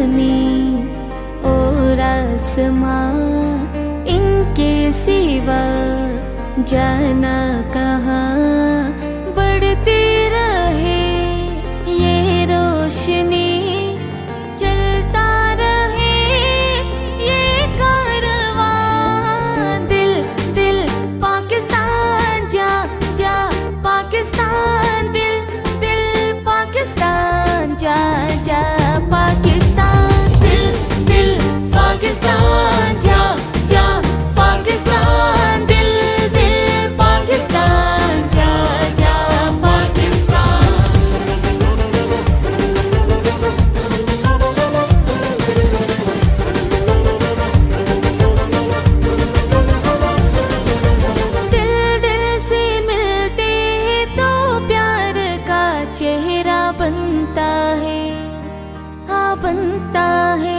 ज़मीन और आसमां, इनके सिवा जाना कहाँ। बढ़ती रहे ये रोशनी, चलता रहे ये कारवां। दिल दिल पाकिस्तान जा जा पाकिस्तान, दिल दिल पाकिस्तान जा जा पाकिस्तान, दिल दिल पाकिस्तान जा जा पाकिस्तान, दिल दिल पाकिस्तान जा जा पाकिस्तान। दिल दिल से मिलते हैं तो प्यार का चेहरा बनता है, हाँ बनता है।